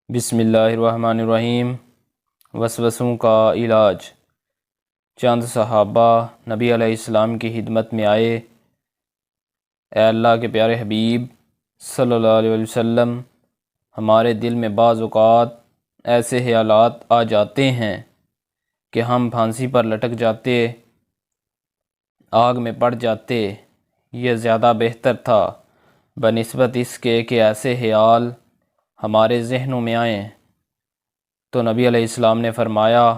بسم اللہ الرحمن الرحیم۔ وسوسوں کا علاج۔ چند صحابہ نبی علیہ السلام کی خدمت میں آئے۔ اے اللہ کے پیارے حبیب صلی اللہ علیہ وسلم، ہمارے دل میں بعض اوقات ایسے خیالات آ جاتے ہیں کہ ہم پھانسی پر لٹک جاتے، آگ میں پڑ جاتے۔ یہ زیادہ بہتر تھا بنسبت اس کے کہ ایسے خیال ہمارے ذہنوں میں آئیں۔ تو نبی علیہ السلام نے فرمایا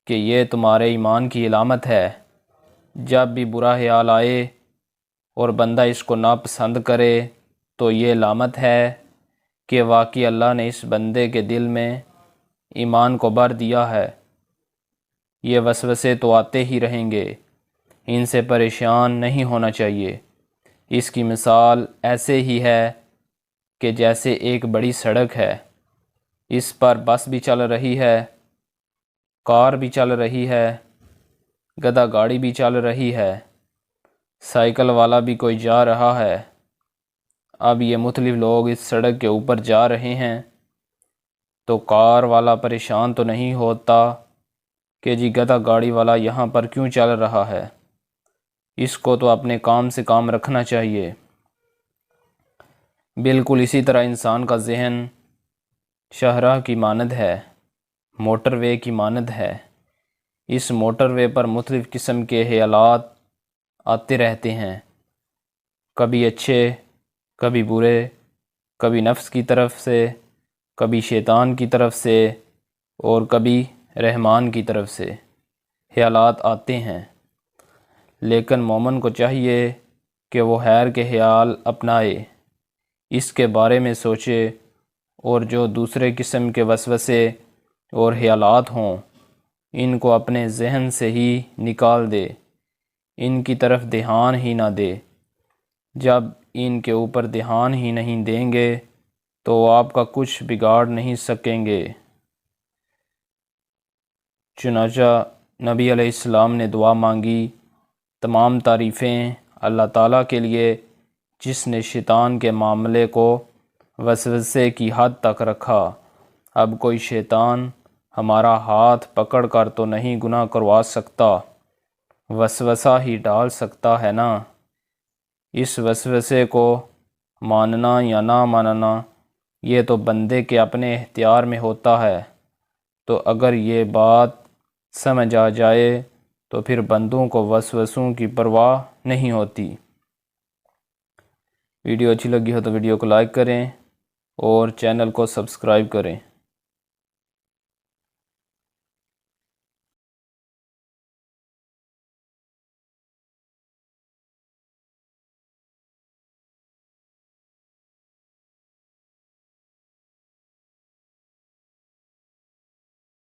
کہ یہ تمہارے ایمان کی علامت ہے۔ جب بھی برا خیال آئے اور بندہ اس کو ناپسند کرے تو یہ علامت ہے کہ واقعی اللہ نے اس بندے کے دل میں ایمان کو بھر دیا ہے۔ یہ وسوسے تو آتے ہی رہیں گے، ان سے پریشان نہیں ہونا چاہیے۔ اس کی مثال ایسے ہی ہے کہ جیسے ایک بڑی سڑک ہے، اس پر بس بھی چل رہی ہے، کار بھی چل رہی ہے، گدھا گاڑی بھی چل رہی ہے، سائیکل والا بھی کوئی جا رہا ہے۔ اب یہ مختلف لوگ اس سڑک کے اوپر جا رہے ہیں تو کار والا پریشان تو نہیں ہوتا کہ جی گدھا گاڑی والا یہاں پر کیوں چل رہا ہے، اس کو تو اپنے کام سے کام رکھنا چاہیے۔ بالکل اسی طرح انسان کا ذہن شاہراہ کی مانند ہے، موٹر وے کی مانند ہے۔ اس موٹر وے پر مختلف قسم کے خیالات آتے رہتے ہیں، کبھی اچھے، کبھی برے، کبھی نفس کی طرف سے، کبھی شیطان کی طرف سے اور کبھی رحمان کی طرف سے خیالات آتے ہیں۔ لیکن مومن کو چاہیے کہ وہ خیر کے خیال اپنائے، اس کے بارے میں سوچے، اور جو دوسرے قسم کے وسوسے اور خیالات ہوں ان کو اپنے ذہن سے ہی نکال دے، ان کی طرف دھیان ہی نہ دے۔ جب ان کے اوپر دھیان ہی نہیں دیں گے تو آپ کا کچھ بگاڑ نہیں سکیں گے۔ چنانچہ نبی علیہ السلام نے دعا مانگی، تمام تعریفیں اللہ تعالیٰ کے لیے جس نے شیطان کے معاملے کو وسوسے کی حد تک رکھا۔ اب کوئی شیطان ہمارا ہاتھ پکڑ کر تو نہیں گناہ کروا سکتا، وسوسہ ہی ڈال سکتا ہے نا۔ اس وسوسے کو ماننا یا نہ ماننا یہ تو بندے کے اپنے اختیار میں ہوتا ہے۔ تو اگر یہ بات سمجھ آ جائے تو پھر بندوں کو وسوسوں کی پرواہ نہیں ہوتی۔ ویڈیو اچھی لگی ہو تو ویڈیو کو لائک کریں اور چینل کو سبسکرائب کریں۔